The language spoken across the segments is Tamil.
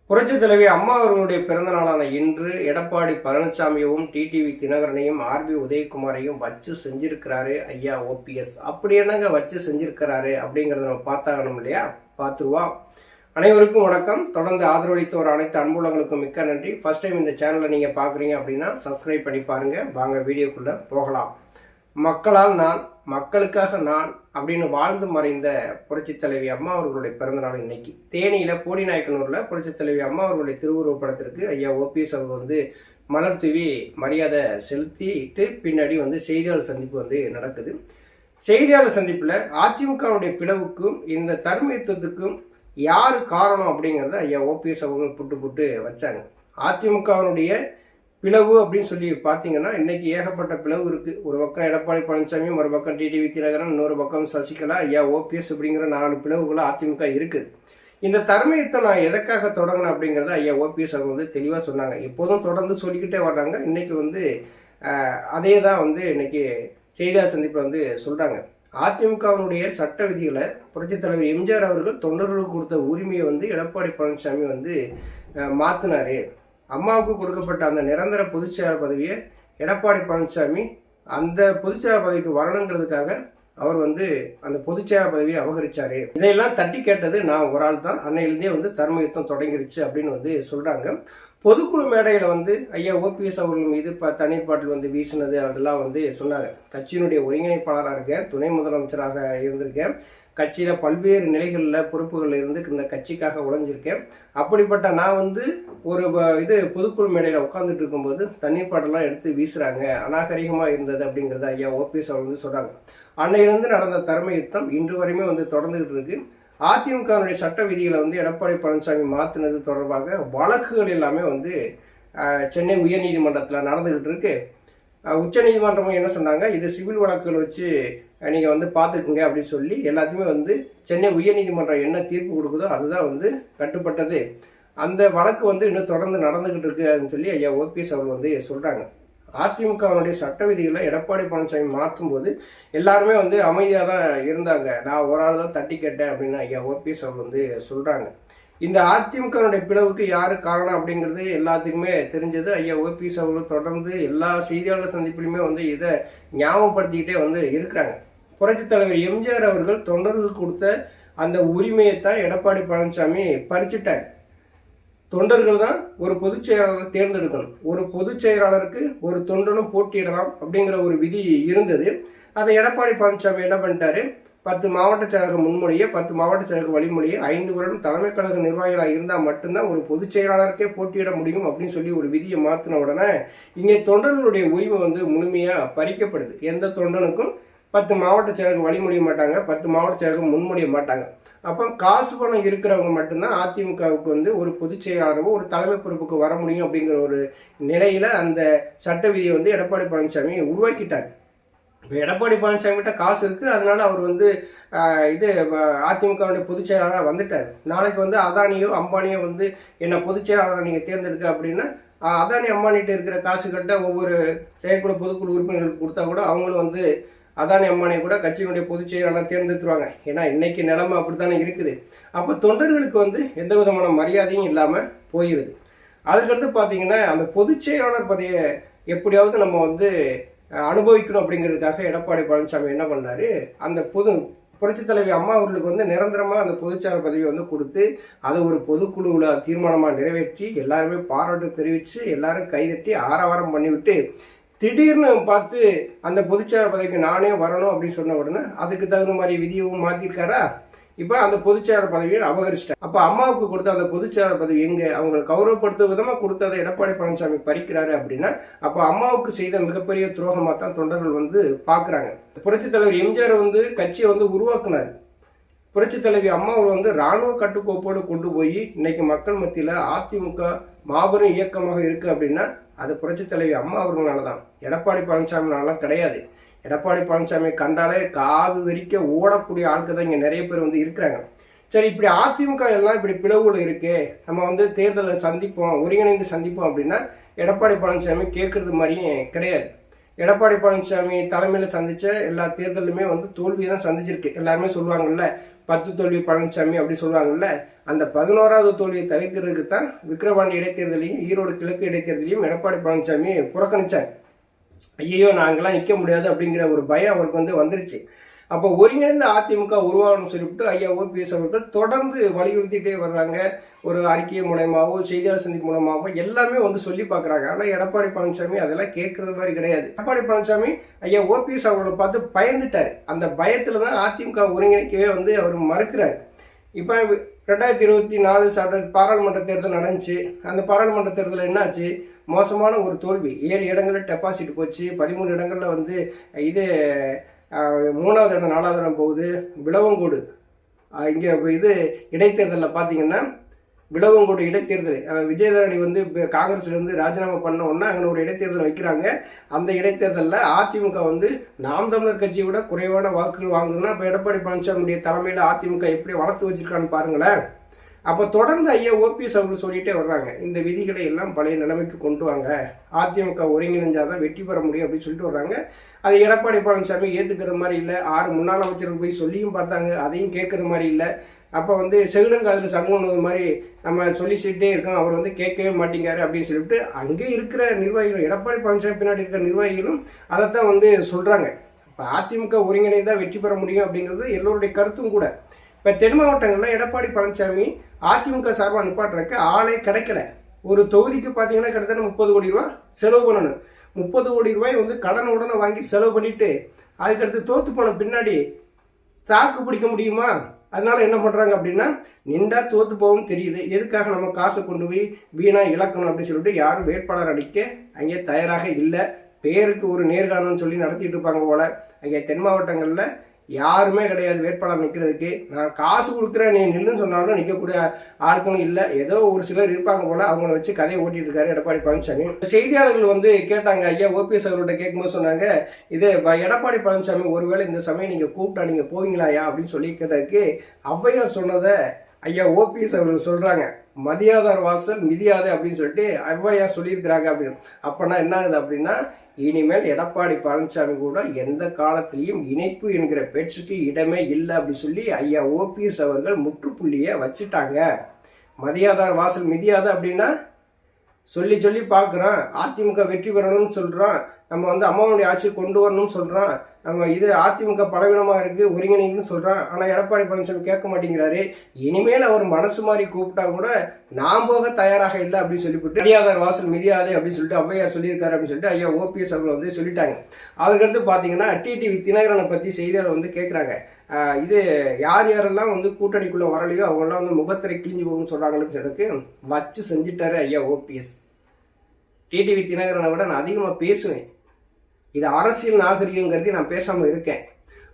புரட்சித் தலைவி அம்மா அவர்களுடைய பிறந்த நாளான இன்று எடப்பாடி பழனிசாமியவும் டிடிவி தினகரனையும் ஆர்பி உதயகுமாரையும் வச்சு செஞ்சிருக்கிறாரு ஐயா ஓபிஎஸ். அப்படி என்னங்க வச்சு செஞ்சிருக்கிறாரு அப்படிங்கறத நம்ம பார்த்தாகணும் இல்லையா? பார்த்துருவோம். அனைவருக்கும் வணக்கம். தொடர்ந்து ஆதரவளித்த ஒரு அனைத்து அன்புள்ளங்களுக்கும் மிக்க நன்றி. ஃபர்ஸ்ட் டைம் இந்த சேனலை நீங்க பாக்குறீங்க அப்படின்னா சப்ஸ்கிரைப் பண்ணி பாருங்க. வாங்க வீடியோக்குள்ள போகலாம். மக்களால் நான், மக்களுக்காக நான் அப்படின்னு வாழ்ந்து மறைந்த புரட்சி தலைவி அம்மா அவர்களுடைய பிறந்த நாள் இன்னைக்கு. தேனியில போடிநாயக்கனூர்ல புரட்சி தலைவி அம்மா அவர்களுடைய திருவுருவ படத்திற்கு ஐயா ஓபிஎஸ் அவர்கள் மலர் தூவி மரியாதை செலுத்திட்டு பின்னாடி செய்தியாளர் சந்திப்பு நடக்குது. செய்தியாளர் சந்திப்புல அதிமுகவுடைய பிளவுக்கும் இந்த தர்மயுத்தத்துக்கும் யாரு காரணம் அப்படிங்கறத ஐயா ஓபிஎஸ் அவர்கள் புட்டு வச்சாங்க. அதிமுகவுடைய பிளவு அப்படின்னு சொல்லி பார்த்தீங்கன்னா இன்னைக்கு ஏகப்பட்ட பிளவு இருக்கு. ஒரு பக்கம் எடப்பாடி பழனிசாமி, ஒரு பக்கம் டிடிவி தினகரன், இன்னொரு பக்கம் சசிகலா, ஐயா ஓபிஎஸ் அப்படிங்கிற 4 பிளவுகள் அதிமுக இருக்குது. இந்த தர்மயுத்தம் நான் எதற்காக தொடங்கினேன் அப்படிங்கறத ஐயா ஓபிஎஸ் அவங்க தெளிவா சொன்னாங்க. எப்போதும் தொடர்ந்து சொல்லிக்கிட்டே வர்றாங்க. இன்னைக்கு அதே தான் இன்னைக்கு செய்தியாளர் சந்திப்புல சொல்றாங்க. அதிமுகவினுடைய சட்ட விதிகளை புரட்சித் தலைவர் எம்ஜிஆர் அவர்கள் தொண்டர்களுக்கு கொடுத்த உரிமையை எடப்பாடி பழனிசாமி மாத்தினாரு. அம்மாவுக்கு கொடுக்கப்பட்ட அந்த நிரந்தர பொதுச்செயலாளர் பதவியை எடப்பாடி பழனிசாமி அந்த பொதுச்செயலாளர் பதவிக்கு வரணுங்கிறதுக்காக அவர் அந்த பொதுச்செயலாளர் பதவியை அபகரிச்சாரு. இதையெல்லாம் தட்டி கேட்டது நான் ஒரு ஆள் தான். அன்னையிலிருந்தே தர்மயுத்தம் தொடங்கிருச்சு அப்படின்னு சொல்றாங்க. பொதுக்குழு மேடையில ஐயா ஓபிஎஸ் அவர்கள் மீது தண்ணீர் பாட்டில் வீசினது அதெல்லாம் சொன்னாங்க. கட்சியினுடைய ஒருங்கிணைப்பாளராக இருக்கேன், துணை முதலமைச்சராக இருந்திருக்கேன், கட்சியில பல்வேறு நிலைகளில் பொறுப்புகள் இருந்து இந்த கட்சிக்காக உழைஞ்சிருக்கேன். அப்படிப்பட்ட நான் ஒரு பொதுக்குழு மேடையில உட்கார்ந்துட்டு இருக்கும்போது தண்ணீர் பாட்டெல்லாம் எடுத்து வீசுறாங்க, அநாகரிகமா இருந்தது அப்படிங்கறத ஐயா ஓபிஎஸ் அவர் சொல்றாங்க. அன்னையிலிருந்து நடந்த தர்ம யுத்தம் இன்று வரையுமே தொடர்ந்துகிட்டு இருக்கு. அதிமுகவுடைய சட்ட விதிகளை எடப்பாடி பழனிசாமி மாத்தினது தொடர்பாக வழக்குகள் எல்லாமே சென்னை உயர்நீதிமன்றத்தில் நடந்துகிட்டு இருக்கு. உச்ச நீதிமன்றமும் என்ன சொன்னாங்க, இது சிவில் வழக்குகள் வச்சு நீங்க பாத்துக்குங்க அப்படின்னு சொல்லி எல்லாத்தையுமே சென்னை உயர்நீதிமன்றம் என்ன தீர்ப்பு கொடுக்குதோ அதுதான் கட்டுப்பட்டது. அந்த வழக்கு இன்னும் தொடர்ந்து நடந்துகிட்டு இருக்கு அப்படின்னு சொல்லி ஐயா ஓபிஎஸ் அவர் சொல்றாங்க. அதிமுகவுடைய சட்ட விதிகளை எடப்பாடி பழனிசாமி மாற்றும் போது எல்லாருமே அமைதியா தான் இருந்தாங்க. நான் ஒரு ஆள் தான் தட்டி கேட்டேன் அப்படின்னு ஐயா ஓபிஎஸ் அவர் சொல்றாங்க. இந்த அதிமுகவுடைய பிளவுக்கு யாரு காரணம் அப்படிங்கிறது எல்லாத்துக்குமே தெரிஞ்சது. ஐயா ஓபிஎஸ் அவர்கள் தொடர்ந்து எல்லா செய்தியாளர் சந்திப்பிலுமே இதை ஞாபகப்படுத்திக்கிட்டே இருக்கிறாங்க. புரட்சி தலைவர் எம்ஜிஆர் அவர்கள் தொண்டர்களுக்கு கொடுத்த அந்த உரிமையை தான் எடப்பாடி பழனிசாமி பறிச்சுட்டார். தொண்டர்கள் தான் ஒரு பொதுச் செயலாளரை தேர்ந்தெடுக்கணும், ஒரு பொதுச் செயலாளருக்கு ஒரு தொண்டனும் போட்டியிடலாம் அப்படிங்கிற ஒரு விதி இருந்தது. அதை எடப்பாடி பழனிசாமி என்ன பண்ணிட்டாரு, 10 மாவட்ட செயலக முன்மொழியை, 10 மாவட்ட செயலக வழிமொழியை, 5 வருடம் தலைமை கழக நிர்வாகிகளாக இருந்தால் மட்டும்தான் ஒரு பொதுச் செயலாளருக்கே போட்டியிட முடியும் அப்படின்னு சொல்லி ஒரு விதியை மாற்றின உடனே இங்கே தொண்டர்களுடைய உரிமை முழுமையா பறிக்கப்படுது. எந்த தொண்டனுக்கும் 10 மாவட்ட செயலகம் வழிமொழிய மாட்டாங்க, 10 மாவட்ட செயலகம் முன்மொழிய மாட்டாங்க. அப்போ காசு பணம் இருக்கிறவங்க மட்டும்தான் அதிமுகவுக்கு ஒரு பொதுச் செயலாளரோ ஒரு தலைமை பொறுப்புக்கு வர முடியும் அப்படிங்கிற ஒரு நிலையில அந்த சட்ட விதியை எடப்பாடி பழனிசாமி உருவாக்கிட்டார். இப்போ எடப்பாடி பழனிசாமி கிட்ட காசு இருக்கு, அதனால அவர் அதிமுகவுடைய பொதுச் செயலாளராக வந்துட்டார். நாளைக்கு அதானியோ அம்பானியோ என்ன பொதுச் செயலாளரை நீங்க தேர்ந்தெடுக்க அப்படின்னா அதானி அம்பானிட்டு இருக்கிற காசுகிட்ட ஒவ்வொரு செயற்குழு பொதுக்குழு உறுப்பினர்களுக்கு கொடுத்தா கூட அவங்களும் அதானி அம்பானியை கூட கட்சியினுடைய பொதுச் செயலாளர் தேர்ந்தெடுத்துருவாங்க. ஏன்னா இன்னைக்கு நிலைமை அப்படித்தானே இருக்குது. அப்போ தொண்டர்களுக்கு எந்த விதமான மரியாதையும் இல்லாம போயிருது. அதுக்கடுத்து பாத்தீங்கன்னா அந்த பொதுச் செயலாளர் பதவியை எப்படியாவது நம்ம அனுபவிக்கணும் அப்படிங்கிறதுக்காக எடப்பாடி பழனிசாமி என்ன பண்ணாரு, அந்த புரட்சி தலைவி அம்மா அவர்களுக்கு நிரந்தரமா அந்த பொதுச்செயலாளர் பதவி கொடுத்து அதை ஒரு பொதுக்குழுவுல தீர்மானமா நிறைவேற்றி எல்லாருமே பாராட்டு தெரிவிச்சு எல்லாரும் கைதட்டி ஆரவாரம் பண்ணிவிட்டு திடீர்னு பார்த்து அந்த பொதுச்செயலாளர் பதவிக்கு நானே வரணும் அப்படின்னு சொன்ன உடனே அதுக்கு தகுந்த மாதிரி விதியும் மாத்திருக்காரா. இப்ப அந்த பொதுச்செயலாளர் பதவியை அபகரிச்சிட்டார். அப்ப அம்மாவுக்கு கொடுத்த அந்த பொதுச்செயலாளர் பதவி எங்க அவங்களை கௌரவப்படுத்தும் விதமா கொடுத்ததை எடப்பாடி பழனிசாமி பறிக்கிறாரு அப்படின்னா அப்ப அம்மாவுக்கு செய்த மிகப்பெரிய துரோகமா தான் தொண்டர்கள் பாக்குறாங்க. புரட்சி தலைவர் எம்ஜிஆர் கட்சியை உருவாக்குனாரு. புரட்சி தலைவி அம்மா ராணுவ கட்டுக்கோப்போடு கொண்டு போய் இன்னைக்கு மக்கள் மத்தியில அதிமுக மாபெரும் இயக்கமாக இருக்கு அப்படின்னா அது புரட்சி தலைவி அம்மா அவர்களாலதான், எடப்பாடி பழனிசாமினாலாம் கிடையாது. எடப்பாடி பழனிசாமி கண்டாலே காது வெறிக்க ஓடக்கூடிய ஆட்கள் தான் இங்க நிறைய பேர் இருக்கிறாங்க. சரி, இப்படி அதிமுக எல்லாம் இப்படி பிளவுகள் இருக்கே, நம்ம தேர்தலை சந்திப்போம், ஒருங்கிணைந்து சந்திப்போம் அப்படின்னா எடப்பாடி பழனிசாமி கேட்கறது மாதிரியும் கிடையாது. எடப்பாடி பழனிசாமி தலைமையில சந்திச்ச எல்லா தேர்தலுமே தோல்வியை தான் சந்திச்சிருக்கு. எல்லாருமே சொல்லுவாங்கல்ல, 10 தோல்வி பழனிசாமி அப்படி சொல்லுவாங்கல்ல, அந்த 11வது தோல்வியை தவிர்க்கிறதுக்கு தான் விக்கிரவாண்டி இடைத்தேர்தலையும் ஈரோடு கிழக்கு இடைத்தேர்தலையும் எடப்பாடி பழனிசாமி புறக்கணிச்சார். ஐயோ நாங்களாம் நிற்க முடியாது அப்படிங்கிற ஒரு பயம் அவருக்கு வந்துருச்சு. அப்போ ஒருங்கிணைந்த அதிமுக உருவாகணும்னு சொல்லிவிட்டு ஐயா ஓபிஎஸ் அவர்கள் தொடர்ந்து வலியுறுத்திட்டே வர்றாங்க. ஒரு அறிக்கை மூலமாவோ செய்தியாளர் சந்திப்பு மூலமாவோ எல்லாமே சொல்லி பார்க்குறாங்க. ஆனால் எடப்பாடி பழனிசாமி அதெல்லாம் கேட்கறது மாதிரி கிடையாது. எடப்பாடி பழனிசாமி ஐயா ஓபிஎஸ் அவர்களை பார்த்து பயந்துட்டார். அந்த பயத்தில் தான் அதிமுக ஒருங்கிணைக்கவே அவர் மறுக்கிறார். இப்போ 2024 பாராளுமன்ற தேர்தல் நடந்துச்சு. அந்த பாராளுமன்ற தேர்தலில் என்னாச்சு? மோசமான ஒரு தோல்வி. 7 இடங்களில் டெபாசிட் போச்சு. 13 இடங்களில் இது 3வது இடம் 4வது இடம் போகுது. விளவங்கோடு இங்கே இடைத்தேர்தலில் பார்த்தீங்கன்னா விளவங்கோடு இடைத்தேர்தல் விஜயதரணி காங்கிரஸ்லேருந்து ராஜினாமா பண்ண உடனே அங்கே ஒரு இடைத்தேர்தல் வைக்கிறாங்க. அந்த இடைத்தேர்தலில் அதிமுக நாம் தமிழர் கட்சியை விட குறைவான வாக்குகள் வாங்குதுன்னா இப்போ எடப்பாடி பழனிசாமியுடைய தலைமையில் அதிமுக எப்படி வளர்த்து வச்சிருக்கான்னு பாருங்களேன். அப்போ தொடர்ந்து ஐயா ஓபிஎஸ் அவர்கள் சொல்லிட்டே வர்றாங்க, இந்த விதிகளை எல்லாம் பழைய நிலைமைக்கு கொண்டு வாங்க, அதிமுக ஒருங்கிணைஞ்சாதான் வெற்றி பெற முடியும் அப்படின்னு சொல்லிட்டு வர்றாங்க. அது எடப்பாடி பழனிசாமி ஏற்றுக்கிற மாதிரி இல்லை. 6 முன்னாள் அமைச்சர்கள் போய் சொல்லியும் பார்த்தாங்க, அதையும் கேட்குற மாதிரி இல்லை. அப்போ செவிடங்காதில் சமூகம் மாதிரி நம்ம சொல்லிச்சுட்டே இருக்கோம், அவர் கேட்கவே மாட்டேங்காரு அப்படின்னு சொல்லிட்டு அங்கே இருக்கிற நிர்வாகிகள், எடப்பாடி பழனிசாமி பின்னாடி இருக்கிற நிர்வாகிகளும் அதைத்தான் சொல்கிறாங்க. இப்போ அதிமுக ஒருங்கிணைந்தால் வெற்றி பெற முடியும் அப்படிங்கிறது எல்லோருடைய கருத்தும் கூட. இப்போ தென் மாவட்டங்களில் எடப்பாடி பழனிசாமி அதிமுக சார்பாக நிப்பாட்டுறதுக்கு ஆளே கிடைக்கல. ஒரு தொகுதிக்கு பார்த்தீங்கன்னா கிட்டத்தட்ட 30 கோடி ரூபா செலவு பண்ணணும். 30 கோடி ரூபாய் கடன் உடனே வாங்கி செலவு பண்ணிட்டு அதுக்கடுத்து தோத்து போன பின்னாடி தாக்கு பிடிக்க முடியுமா? அதனால என்ன பண்ணுறாங்க அப்படின்னா, நின்றா தோத்து போகவும் தெரியுது, எதுக்காக நம்ம காசை கொண்டு போய் வீணா இழக்கணும் அப்படின்னு சொல்லிட்டு யாரும் வேட்பாளர் அடிக்க அங்கே தயாராக இல்லை. பேருக்கு ஒரு நேர்காணல்னு சொல்லி நடத்திட்டு இருப்பாங்க போல. அங்கே தென் மாவட்டங்களில் யாருமே கிடையாது வேட்பாளர் நிற்கிறதுக்கு. நான் காசு கொடுக்குறேன் நீ நில்லுன்னு சொன்னாலும் நிற்கக்கூடிய ஆட்களும் இல்லை. ஏதோ ஒரு சிலர் இருப்பாங்க போல, அவங்கள வச்சு கதையை ஓட்டிட்டு இருக்காரு எடப்பாடி பழனிசாமி. செய்தியாளர்கள் கேட்டாங்க, ஐயா ஓபிஎஸ் அவர்கள்ட்ட கேட்கும்போது சொன்னாங்க, இது எடப்பாடி பழனிசாமி ஒருவேளை இந்த சமயம் நீங்கள் கூப்பிட்டா நீங்கள் போவீங்களாயா அப்படின்னு சொல்லி கேட்டதுக்கு ஔவையார் சொன்னதை ஐயா ஓபிஎஸ் அவர்கள் சொல்றாங்க, மதியாதார் வாசல் மிதியாது அப்படின்னு சொல்லிட்டு ஔவையார் சொல்லியிருக்கிறாங்க அப்படின்னு. அப்பனா என்ன ஆகுது அப்படின்னா, இனிமேல் எடப்பாடி பழனிசாமி கூட எந்த காலத்திலையும் இணைப்பு என்கிற பேச்சுக்கு இடமே இல்லை அப்படின்னு சொல்லி ஐயா ஓபிஎஸ் அவர்கள் முற்றுப்புள்ளியை வச்சுட்டாங்க. மதியாதார் வாசல் மிதியாது அப்படின்னா சொல்லி சொல்லி பார்க்குறோம், அதிமுக வெற்றி பெறணும்னு சொல்கிறோம், நம்ம அம்மாவுடைய ஆட்சி கொண்டு வரணும்னு சொல்கிறோம், நம்ம அதிமுக பலவீனமாக இருக்குது ஒருங்கிணைக்குன்னு சொல்கிறோம். ஆனால் எடப்பாடி பழனிசாமி கேட்க மாட்டேங்கிறாரு. இனிமேல் அவர் மனசு மாதிரி கூப்பிட்டா கூட நான் போக தயாராக இல்லை அப்படின்னு சொல்லிவிட்டு மதியாதார் வாசல் மிதியாதே அப்படின்னு சொல்லிட்டு ஔவையார் சொல்லியிருக்காரு அப்படின்னு சொல்லிட்டு ஐயா ஓபிஎஸ் அவர்கள் சொல்லிட்டாங்க. அதுக்கடுத்து பார்த்தீங்கன்னா டிடிவி தினகரனை பற்றி செய்தியாளர் கேட்குறாங்க, இது யார் யாரெல்லாம் கூட்டணிக்குள்ளே வரலையோ அவங்கெல்லாம் முகத்திரை கிழிஞ்சு போகும்னு சொல்கிறாங்கன்னு சொல்லிட்டு வச்சு செஞ்சுட்டாரு ஐயா ஓபிஎஸ். டிடிவி தினகரனை விட நான் அதிகமாக பேசுவேன், இது அரசியல் நாகரிகங்கிறது நான் பேசாமல் இருக்கேன்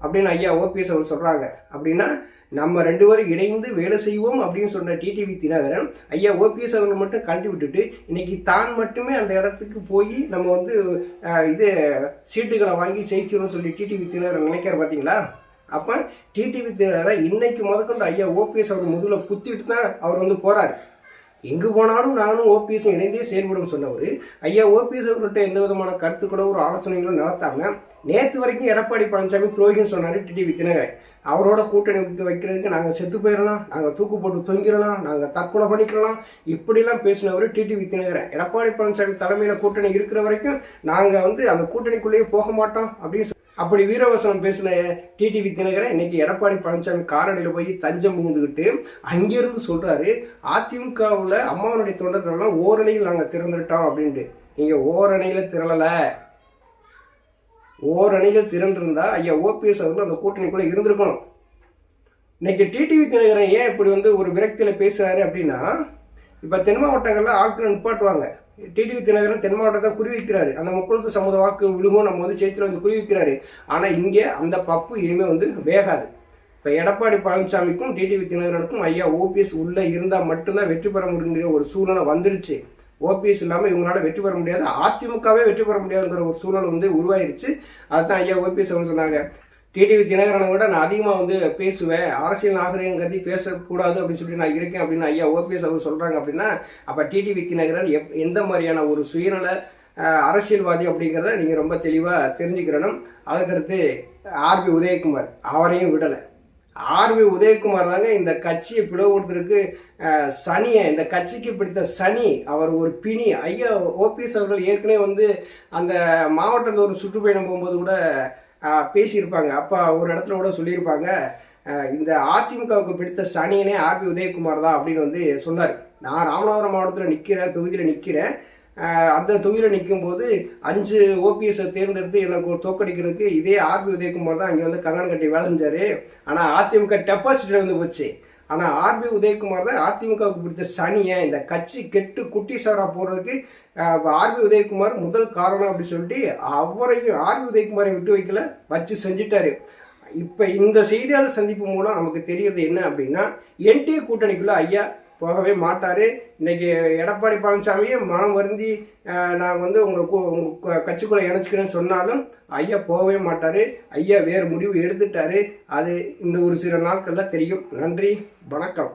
அப்படின்னு ஐயா ஓபிஎஸ் அவர் சொல்கிறாங்க. அப்படின்னா நம்ம 2 பேரும் இணைந்து வேலை செய்வோம் அப்படின்னு சொன்ன டிடிவி தினகரன் ஐயா ஓபிஎஸ் அவர்கள் மட்டும் கழட்டி விட்டுட்டு இன்னைக்கு தான் மட்டுமே அந்த இடத்துக்கு போய் நம்ம சீட்டுகளை வாங்கி ஜெயிக்கணும்னு சொல்லி டிடிவி தினகரன் நினைக்கிற பார்த்தீங்களா? அப்போ டிடிவி தினகரன் இன்னைக்கு முதற்கொண்டு ஐயா ஓபிஎஸ் அவர் முதுகில் குத்திட்டு தான் அவர் போகிறார். எங்கு போனாலும் நானும் ஓபிஎஸ் இணைந்தே செயல்படும் சொன்னவர் ஐயா ஓபிஎஸ் அவர்கிட்ட எந்த விதமான கருத்துக்களோ ஒரு ஆலோசனைகளும் நடத்தாம நேற்று வரைக்கும் எடப்பாடி பழனிசாமி துரோகின்னு சொன்னார் டிடிவி தினகரன். அவரோட கூட்டணி வைக்கிறதுக்கு நாங்கள் செத்து போயிடலாம், நாங்கள் தூக்கு போட்டு தொங்கிடலாம், நாங்கள் தற்கொலை பண்ணிக்கலாம், இப்படிலாம் பேசினவர் டிடிவி தினகரன். எடப்பாடி பழனிசாமி தலைமையில் கூட்டணி இருக்கிற வரைக்கும் நாங்கள் அந்த கூட்டணிக்குள்ளேயே போக மாட்டோம் அப்படின்னு அப்படி வீரவசனம் பேசின டிடிவி தினகரன் இன்னைக்கு எடப்பாடி பழனிசாமி காரடியில் போய் தஞ்சம் புகுந்துக்கிட்டு அங்கிருந்து சொல்றாரு, அதிமுகவில் அம்மாவனுடைய தொண்டர்கள்லாம் ஓரணியில் நாங்கள் திறந்துட்டோம் அப்படின்ட்டு. நீங்க ஓரணியில திரளல, ஓரணிகள் திரண்டிருந்தா ஐயா ஓபிஎஸ் அவர்கள் அந்த கூட்டணிக்குள்ள இருந்திருக்கணும். இன்னைக்கு டிடிவி தினகரன் ஏன் இப்படி ஒரு விரக்தியில பேசுறாரு அப்படின்னா, இப்ப தென் மாவட்டங்கள்ல ஆட்கள் நிப்பாட்டுவாங்க, டிடிவி தினகரன் தென் மாவட்டத்தை குறிவிக்கிறாரு, அந்த 30 சமூக வாக்கு விழுகும் நம்ம ஜெயிச்சு குறிவிக்கிறாரு. ஆனா இங்கே அந்த பப்பு இனிமே வேகாது. இப்ப எடப்பாடி பழனிசாமிக்கும் டிடிவி தினகரனுக்கும் ஐயா ஓபிஎஸ் உள்ள இருந்தா மட்டும்தான் வெற்றி பெற முடியுங்கிற ஒரு சூழ்நிலை வந்துருச்சு. ஓபிஎஸ் இல்லாம இவங்களால வெற்றி பெற முடியாது, அதிமுகவே வெற்றி பெற முடியாதுங்கிற ஒரு சூழ்நிலை உருவாயிருச்சு. அதுதான் ஐயா ஓபிஎஸ் அவங்க சொன்னாங்க, டிடிவி தினகரனை விட நான் அதிகமாக பேசுவேன், அரசியல் நாகரிகம் கருதி பேசக்கூடாது அப்படின்னு சொல்லி நான் இருக்கேன் அப்படின்னு ஐயா ஓபிஎஸ் அவர் சொல்கிறாங்க. அப்படின்னா அப்போ டிடிவி தினகரன் எந்த மாதிரியான ஒரு சுயநல அரசியல்வாதி அப்படிங்கிறத நீங்கள் ரொம்ப தெளிவாக தெரிஞ்சுக்கிறணும். அதுக்கடுத்து ஆர்பி உதயகுமார் அவரையும் விடலை. ஆர்வி உதயகுமார் தாங்க இந்த கட்சியை பிளவுபடுத்துறதுக்கு சனியை, இந்த கட்சிக்கு பிடித்த சனி, அவர் ஒரு பிணி. ஐயா ஓபிஎஸ் அவர்கள் ஏற்கனவே வந்து அந்த மாவட்டத்தில் ஒரு சுற்றுப்பயணம் போகும்போது கூட பேசியிருப்பாங்க. அப்போ ஒரு இடத்துல கூட சொல்லியிருப்பாங்க, இந்த அதிமுகவுக்கு பிடித்த சனியனே ஆர்பி உதயகுமார் தான் அப்படின்னு வந்து சொன்னார். நான் ராமநாதபுரம் மாவட்டத்தில் நிற்கிறேன், தொகுதியில் நிற்கிறேன். அந்த தொகுதியில் நிற்கும் போது 5 ஓபிஎஸை தேர்ந்தெடுத்து எனக்கு தோக்கடிக்கிறதுக்கு இதே ஆர்பி உதயகுமார் தான் அங்கே வந்து கங்கணம் கட்டி வேலை செஞ்சாரு. ஆனால் அதிமுக டெபாசிட் வந்து போச்சு. ஆனால் ஆர்பி உதயகுமார் தான் அதிமுகவுக்கு பிடித்த சனியை, இந்த கட்சி கெட்டு குட்டி சாரா போடுறதுக்கு ஆர்பி உதயகுமார் முதல் காரணம் அப்படின்னு சொல்லிட்டு அவரையும் ஆர்பி உதயகுமாரையும் விட்டு வைக்கல, வச்சு செஞ்சிட்டாரு. இப்போ இந்த செய்தியாளர் சந்திப்பு மூலம் நமக்கு தெரியறது என்ன அப்படின்னா, என்டிஏ கூட்டணிக்குள்ள ஐயா போகவே மாட்டார். இன்னைக்கு எடப்பாடி பழனிசாமியே மனம் வருந்தி நான் வந்து உங்க கட்சிக்குள்ளே இணைச்சிக்கிறேன்னு சொன்னாலும் ஐயா போகவே மாட்டார். ஐயா வேறு முடிவு எடுத்துட்டாரு. அது இந்த ஒரு சில நாட்களில் தெரியும். நன்றி, வணக்கம்.